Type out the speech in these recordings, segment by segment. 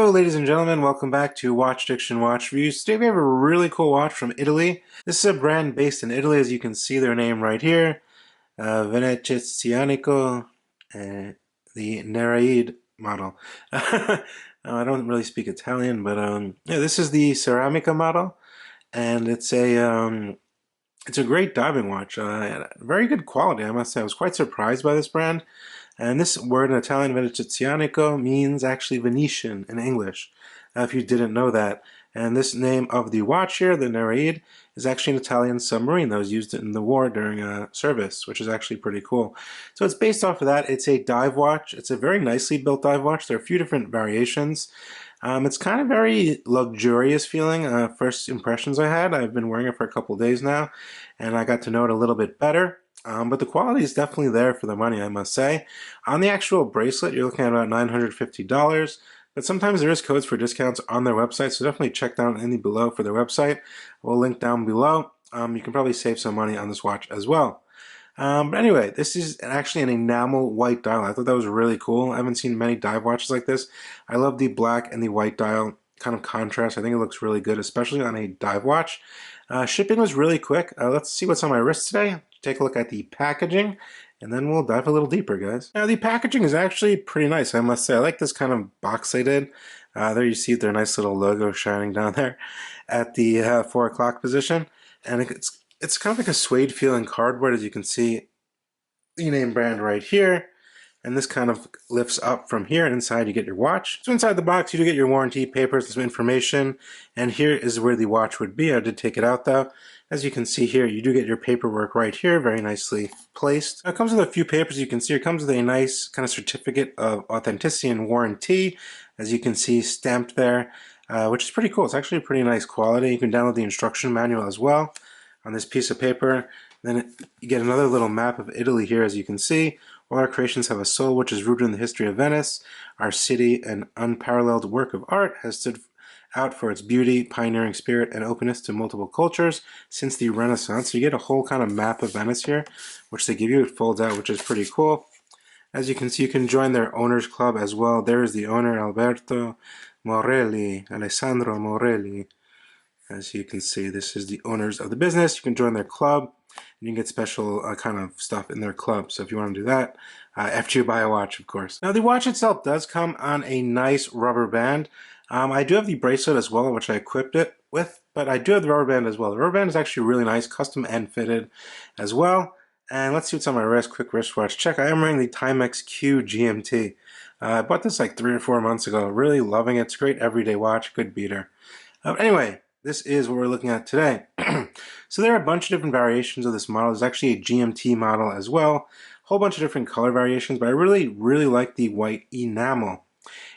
Hello ladies and gentlemen, welcome back to Watch Diction Watch Reviews. Today we have a really cool watch from Italy. This is a brand based in Italy, as you can see their name right here. Venezianico, the Nereide model. I don't really speak Italian, but yeah, this is the Oceanica model, and it's a great diving watch. Very good quality, I must say. I was quite surprised by this brand. And this word in Italian, Venezianico, means actually Venetian in English, if you didn't know that. And this name of the watch here, the Nereide, is actually an Italian submarine that was used in the war during a service, which is actually pretty cool. So it's based off of that. It's a dive watch. It's a very nicely built dive watch. There are a few different variations. It's kind of very luxurious feeling. First impressions I had, I've been wearing it for a couple days now, and I got to know it a little bit better. But the quality is definitely there for the money, I must say. On the actual bracelet, you're looking at about $950, but sometimes there is codes for discounts on their website, so definitely check down any below for their website. We'll link down below. You can probably save some money on this watch as well. But anyway, this is actually an enamel white dial. I thought that was really cool. I haven't seen many dive watches like this. I love the black and the white dial kind of contrast. I think it looks really good, especially on a dive watch. Shipping was really quick. Let's see what's on my wrist today. Take a look at the packaging, and then we'll dive a little deeper, guys. Now, the packaging is actually pretty nice, I must say. I like this kind of box they did. There you see their nice little logo shining down there at the 4 o'clock position. And it's kind of like a suede feeling cardboard, as you can see the name brand right here. And this kind of lifts up from here, and inside you get your watch. So inside the box you do get your warranty papers and some information, and here is where the watch would be. I did take it out though. As you can see here, you do get your paperwork right here, very nicely placed. Now, it comes with a few papers. You can see it comes with a nice kind of certificate of authenticity and warranty, as you can see stamped there, which is pretty cool. It's actually pretty nice quality. You can download the instruction manual as well on this piece of paper. Then you get another little map of Italy here, as you can see. All our creations have a soul which is rooted in the history of Venice. Our city, an unparalleled work of art, has stood out for its beauty, pioneering spirit, and openness to multiple cultures since the Renaissance. So you get a whole kind of map of Venice here, which they give you. It folds out, which is pretty cool. As you can see, you can join their owners club as well. There is the owner, Alessandro Morelli. As you can see, this is the owners of the business. You can join their club, and you can get special kind of stuff in their club. So if you want to do that, after you buy a watch, of course. Now, the watch itself does come on a nice rubber band. I do have the bracelet as well, which I equipped it with, but I do have the rubber band as well. The rubber band is actually really nice, custom and fitted as well. And let's see what's on my wrist. Quick wristwatch check. I am wearing the Timex Q GMT. I bought this like 3 or 4 months ago. Really loving it. It's a great everyday watch. Good beater. Anyway, this is what we're looking at today. So there are a bunch of different variations of this model. There's actually a GMT model as well. A whole bunch of different color variations, but I really like the white enamel.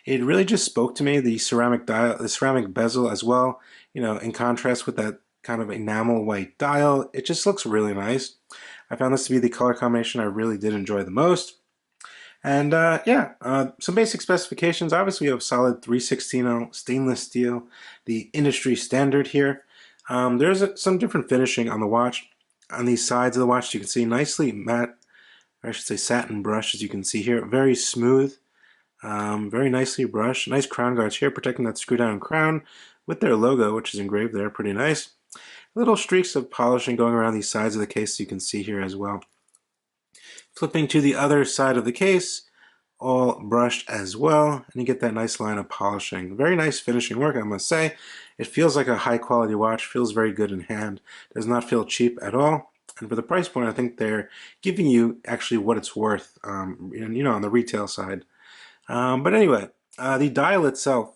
It really just spoke to me, the ceramic dial, the ceramic bezel as well, you know, in contrast with that kind of enamel white dial. It just looks really nice. I found this to be the color combination I really did enjoy the most. And some basic specifications. Obviously, we have solid 316 stainless steel, the industry standard here. There's some different finishing on the watch. On these sides of the watch, you can see nicely matte, or I should say satin brush, as you can see here. Very smooth, very nicely brushed. Nice crown guards here, protecting that screw down crown with their logo, which is engraved there. Pretty nice. Little streaks of polishing going around these sides of the case, you can see here as well. Flipping to the other side of the case, all brushed as well, and you get that nice line of polishing. Very nice finishing work, I must say. It feels like a high quality watch, feels very good in hand, does not feel cheap at all. And for the price point, I think they're giving you actually what it's worth, you know, on the retail side. But anyway, the dial itself,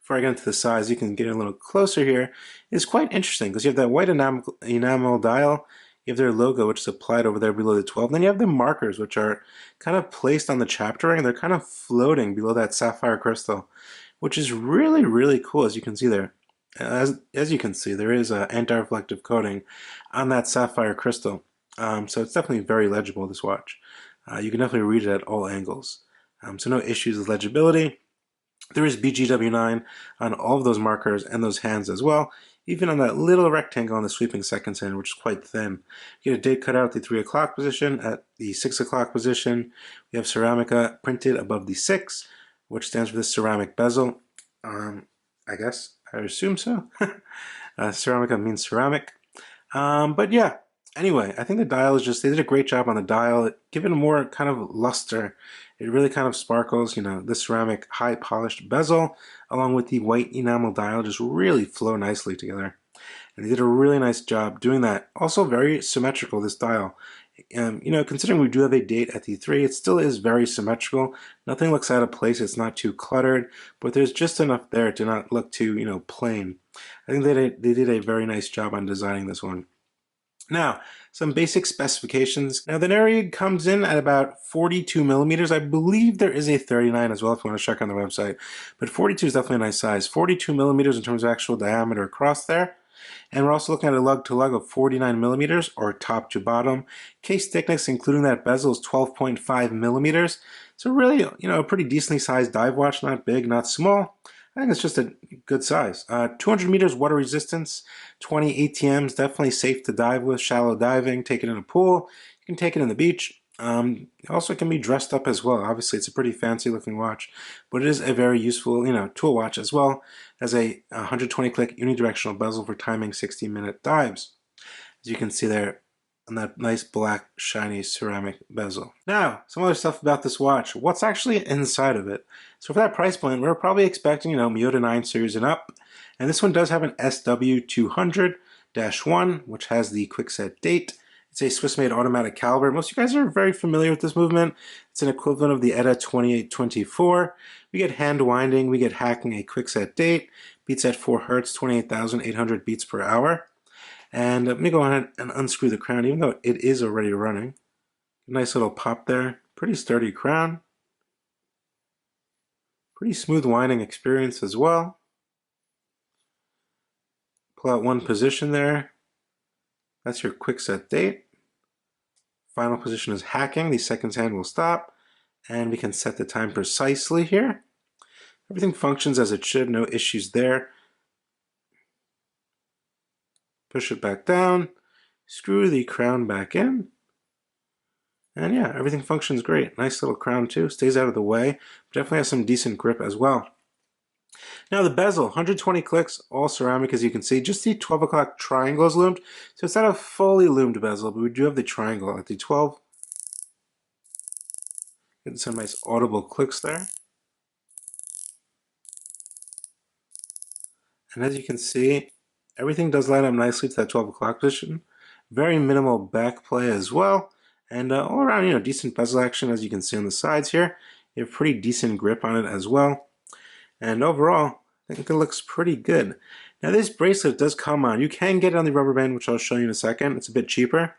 before I get into the size, you can get a little closer here, is quite interesting because you have that white enamel dial. You have their logo, which is applied over there below the 12. Then you have the markers, which are kind of placed on the chapter ring. They're kind of floating below that sapphire crystal, which is really cool, as you can see there. As you can see, there is an anti-reflective coating on that sapphire crystal. So it's definitely very legible, this watch. You can definitely read it at all angles. So no issues with legibility. There is BGW9 on all of those markers and those hands as well, even on that little rectangle on the sweeping seconds hand, which is quite thin. You get a date cut out at the 3 o'clock position. At the 6 o'clock position, we have Ceramica printed above the 6, which stands for the ceramic bezel. I guess. I assume so. Ceramica means ceramic. But yeah, anyway, I think the dial is just, they did a great job on the dial. Give it a more kind of luster. It really kind of sparkles, you know, the ceramic high polished bezel along with the white enamel dial just really flow nicely together. And they did a really nice job doing that. Also very symmetrical, this dial. You know, considering we do have a date at the 3, it still is very symmetrical. Nothing looks out of place. It's not too cluttered, but there's just enough there to not look too, you know, plain. I think they did a very nice job on designing this one. Now, some basic specifications. Now, the Nereide comes in at about 42 millimeters. I believe there is a 39 as well if you want to check on the website, but 42 is definitely a nice size. 42 millimeters in terms of actual diameter across there. And we're also looking at a lug to lug of 49 millimeters, or top to bottom. Case thickness, including that bezel, is 12.5 millimeters. So really, you know, a pretty decently sized dive watch, not big, not small. I think it's just a good size. 200 meters water resistance, 20 ATMs, definitely safe to dive with, shallow diving, take it in a pool. You can take it in the beach. Also can be dressed up as well. Obviously, it's a pretty fancy looking watch, but it is a very useful, you know, tool watch as well as a 120 click unidirectional bezel for timing 60-minute dives. As you can see there on that nice black shiny ceramic bezel. Now, some other stuff about this watch. What's actually inside of it? So for that price point, we're probably expecting, you know, Miyota 9 series and up. And this one does have an SW200-1, which has the quick set date. It's a Swiss-made automatic caliber. Most of you guys are very familiar with this movement. It's an equivalent of the ETA 2824. We get hand winding, we get hacking a quick set date, beats at 4 Hertz, 28,800 beats per hour. And let me go ahead and unscrew the crown, even though it is already running. Nice little pop there. Pretty sturdy crown. Pretty smooth winding experience as well. Pull out one position there. That's your quick set date. Final position is hacking. The seconds hand will stop. And we can set the time precisely here. Everything functions as it should. No issues there. Push it back down. Screw the crown back in. And yeah, everything functions great. Nice little crown too. Stays out of the way. But definitely has some decent grip as well. Now the bezel, 120 clicks, all ceramic as you can see. Just the 12 o'clock triangle is loomed. So it's not a fully loomed bezel, but we do have the triangle at the 12. Getting some nice audible clicks there. And as you can see, everything does line up nicely to that 12 o'clock position. Very minimal back play as well. And all around, you know, decent bezel action as you can see on the sides here. You have pretty decent grip on it as well. And overall, I think it looks pretty good. Now this bracelet does come on. You can get it on the rubber band, which I'll show you in a second. It's a bit cheaper.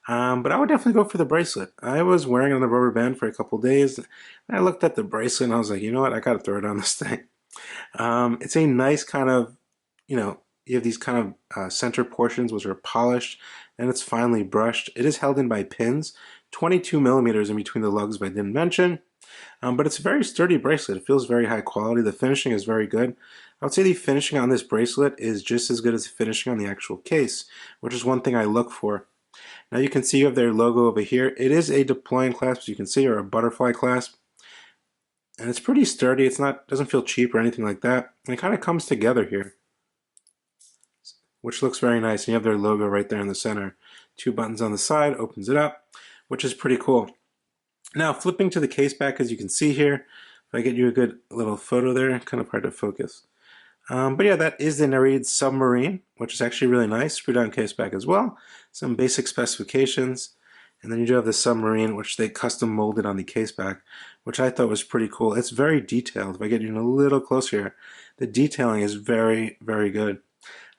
But I would definitely go for the bracelet. I was wearing it on the rubber band for a couple days. And I looked at the bracelet and I was like, you know what, I gotta throw it on this thing. It's a nice kind of, you know, you have these kind of center portions which are polished and it's finely brushed. It is held in by pins, 22 millimeters in between the lugs, but I didn't mention. But it's a very sturdy bracelet. It feels very high quality. The finishing is very good. I would say the finishing on this bracelet is just as good as the finishing on the actual case, which is one thing I look for. Now you can see you have their logo over here. It is a deploying clasp, as you can see, or a butterfly clasp. And it's pretty sturdy. It's not, doesn't feel cheap or anything like that. And it kind of comes together here, which looks very nice. And you have their logo right there in the center. 2 buttons on the side, opens it up, which is pretty cool. Now flipping to the case back, as you can see here, if I get you a good little photo there, kind of hard to focus. But yeah, that is the Nereide Submarine, which is actually really nice. Screw down case back as well. Some basic specifications. And then you do have the Submarine, which they custom molded on the case back, which I thought was pretty cool. It's very detailed. If I get you a little closer here, the detailing is very, very good.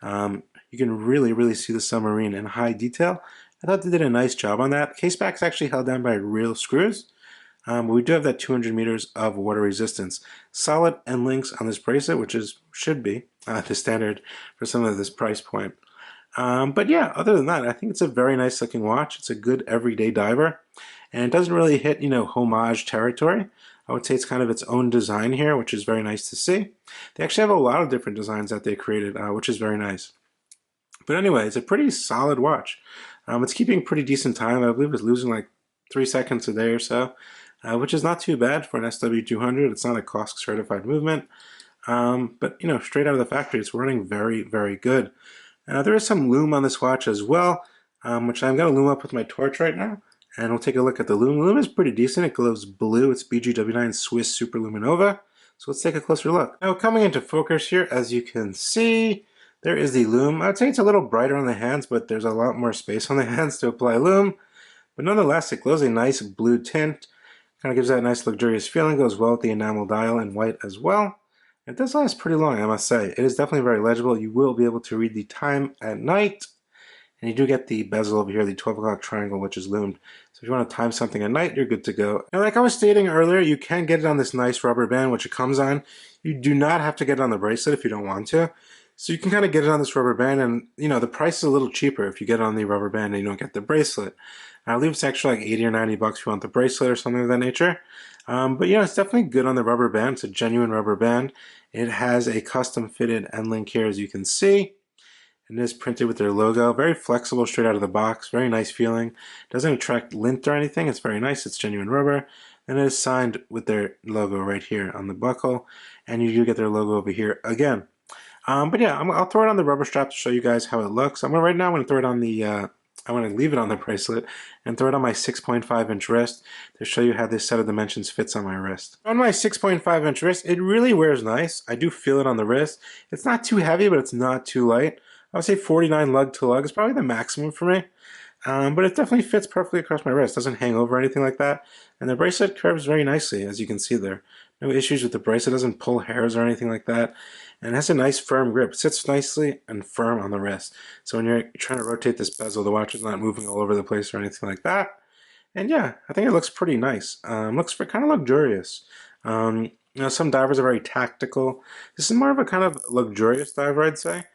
You can really see the Submarine in high detail. I thought they did a nice job on that. Case back's actually held down by real screws. But we do have that 200 meters of water resistance. Solid end links on this bracelet, which should be the standard for some of this price point. But yeah, other than that, I think it's a very nice looking watch. It's a good everyday diver, and it doesn't really hit, you know, homage territory. I would say it's kind of its own design here, which is very nice to see. They actually have a lot of different designs that they created, which is very nice. But anyway, it's a pretty solid watch. It's keeping pretty decent time. I believe it's losing like 3 seconds a day or so, which is not too bad for an SW200. It's not a COSC certified movement. But you know, straight out of the factory, it's running very, very good. There is some lume on this watch as well, which I'm going to lume up with my torch right now. And we'll take a look at the lume. The lume is pretty decent. It glows blue. It's BGW9 Swiss Super Luminova. So let's take a closer look. Now coming into focus here, as you can see, there is the lume. I'd say it's a little brighter on the hands, but there's a lot more space on the hands to apply lume. But nonetheless, it glows a nice blue tint. Kind of gives that nice luxurious feeling. Goes well with the enamel dial in white as well. It does last pretty long, I must say. It is definitely very legible. You will be able to read the time at night. And you do get the bezel over here, the 12 o'clock triangle, which is loomed. So if you want to time something at night, you're good to go. Now, like I was stating earlier, you can get it on this nice rubber band, which it comes on. You do not have to get it on the bracelet if you don't want to. So you can kind of get it on this rubber band, and you know, the price is a little cheaper if you get it on the rubber band and you don't get the bracelet. I believe it's actually like 80 or 90 bucks if you want the bracelet or something of that nature. But you know, it's definitely good on the rubber band. It's a genuine rubber band. It has a custom fitted end link here, as you can see. It is printed with their logo. Very flexible straight out of the box. Very nice feeling. Doesn't attract lint or anything. It's very nice. It's genuine rubber. And it is signed with their logo right here on the buckle. And you do get their logo over here again. But yeah, I'll throw it on the rubber strap to show you guys how it looks. Right now I'm going to throw it on the, I want to leave it on the bracelet and throw it on my 6.5 inch wrist to show you how this set of dimensions fits on my wrist. On my 6.5 inch wrist, it really wears nice. I do feel it on the wrist. It's not too heavy, but it's not too light. I would say 49 lug to lug is probably the maximum for me. But it definitely fits perfectly across my wrist. Doesn't hang over or anything like that. And the bracelet curves very nicely, as you can see there. No issues with the bracelet. It doesn't pull hairs or anything like that. And it has a nice firm grip. It sits nicely and firm on the wrist. So when you're trying to rotate this bezel, the watch is not moving all over the place or anything like that. And yeah, I think it looks pretty nice. Looks kind of luxurious. You know, some divers are very tactical. This is more of a kind of luxurious diver, I'd say.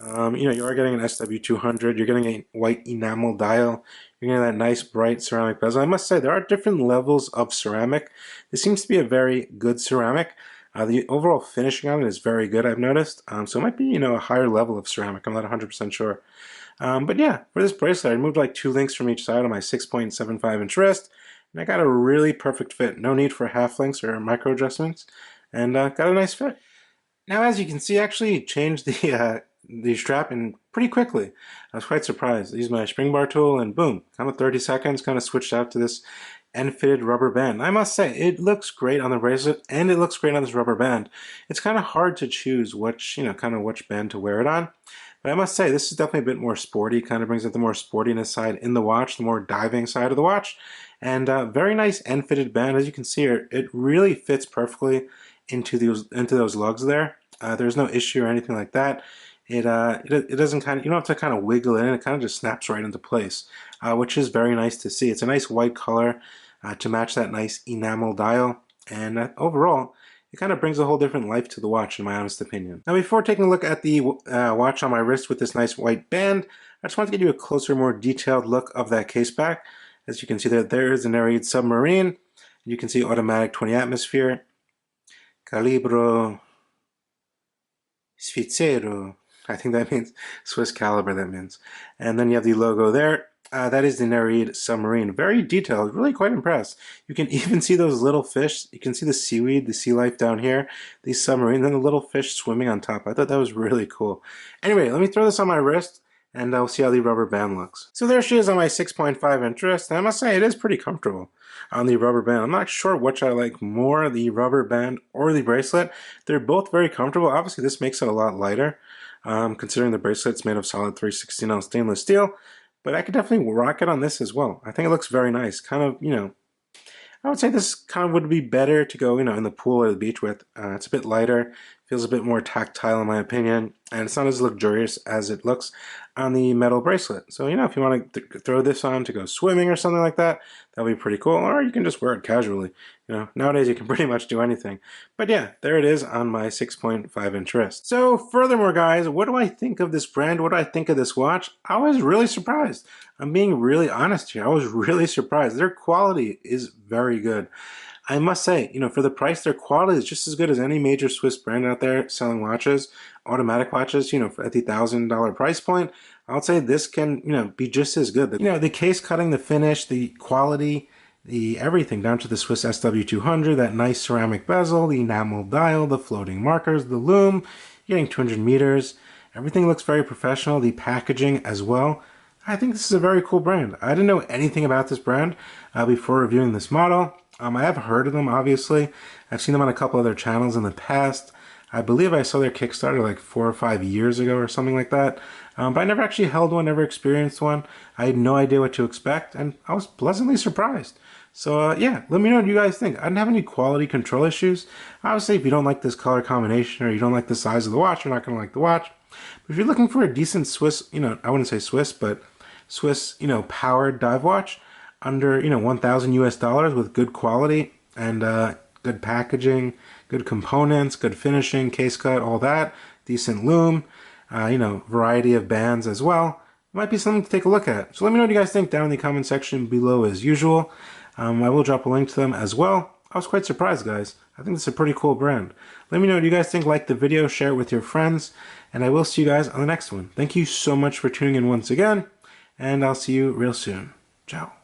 You know, you are getting an SW200, you're getting a white enamel dial, you're getting that nice bright ceramic bezel. I must say, there are different levels of ceramic. This seems to be a very good ceramic. The overall finishing on it is very good, I've noticed. So it might be, you know, a higher level of ceramic. I'm not 100% sure. But yeah, for this bracelet, I removed like 2 links from each side on my 6.75 inch wrist, and I got a really perfect fit. No need for half links or micro adjustments, and got a nice fit. Now, as you can see, I actually changed the strap in pretty quickly. I was quite surprised. I used my spring bar tool and boom, kind of 30 seconds, kind of switched out to this end fitted rubber band. I must say, it looks great on the bracelet and it looks great on this rubber band. It's kind of hard to choose which, you know, kind of which band to wear it on. But I must say, this is definitely a bit more sporty, kind of brings out the more sportiness side in the watch, the more diving side of the watch. And very nice end fitted band. As you can see here, it really fits perfectly into those lugs there. There's no issue or anything like that. It doesn't kind of, you don't have to kind of wiggle it in. It kind of just snaps right into place, which is very nice to see. It's a nice white color to match that nice enamel dial, and overall, it kind of brings a whole different life to the watch, in my honest opinion. Now, before taking a look at the watch on my wrist with this nice white band, I just want to give you a closer, more detailed look of that case back. As you can see there is the Nereide submarine. You can see automatic 20 atmosphere, calibro svizzero. I think that means Swiss caliber, that means. And then you have the logo there. That is the Nereide submarine. Very detailed, really quite impressed. You can even see those little fish. You can see the seaweed, the sea life down here, the submarine, and the little fish swimming on top. I thought that was really cool. Anyway, let me throw this on my wrist and I'll see how the rubber band looks. So there she is on my 6.5 inch wrist, and I must say it is pretty comfortable on the rubber band. I'm not sure which I like more, the rubber band or the bracelet. They're both very comfortable. Obviously this makes it a lot lighter. Considering the bracelet's made of solid 316L stainless steel, but I could definitely rock it on this as well. I think it looks very nice. Kind of, you know, I would say this kind of would be better to go, you know, in the pool or the beach with. It's a bit lighter, feels a bit more tactile in my opinion, and it's not as luxurious as it looks on the metal bracelet. So, you know, if you want to throw this on to go swimming or something like that, that would be pretty cool. Or you can just wear it casually. You know, nowadays you can pretty much do anything. But yeah, there it is on my 6.5 inch wrist. So furthermore, guys, what do I think of this brand? What do I think of this watch? I was really surprised. I'm being really honest here. I was really surprised. Their quality is very good. I must say, you know, for the price, their quality is just as good as any major Swiss brand out there selling watches, automatic watches, you know, at the $1,000 price point. I would say this can, you know, be just as good. You know, the case cutting, the finish, the quality the everything down to the Swiss SW200, that nice ceramic bezel, the enamel dial, the floating markers, the Lume, getting 200 meters. Everything looks very professional, the packaging as well. I think this is a very cool brand. I didn't know anything about this brand before reviewing this model. I have heard of them, obviously. I've seen them on a couple other channels in the past. I believe I saw their Kickstarter like 4 or 5 years ago or something like that. But I never actually held one, never experienced one. I had no idea what to expect, and I was pleasantly surprised. So yeah, let me know what you guys think. I didn't have any quality control issues. Obviously, if you don't like this color combination or you don't like the size of the watch, you're not going to like the watch. But if you're looking for a decent Swiss, I wouldn't say Swiss, but Swiss, powered dive watch under, 1,000 US dollars with good quality and good packaging, good components, good finishing, case cut, all that, decent Lume, variety of bands as well. It might be something to take a look at. So let me know what you guys think down in the comment section below as usual. I will drop a link to them as well. I was quite surprised, guys. I think this is a pretty cool brand. Let me know what you guys think. Like the video, share it with your friends, and I will see you guys on the next one. Thank you so much for tuning in once again, and I'll see you real soon. Ciao.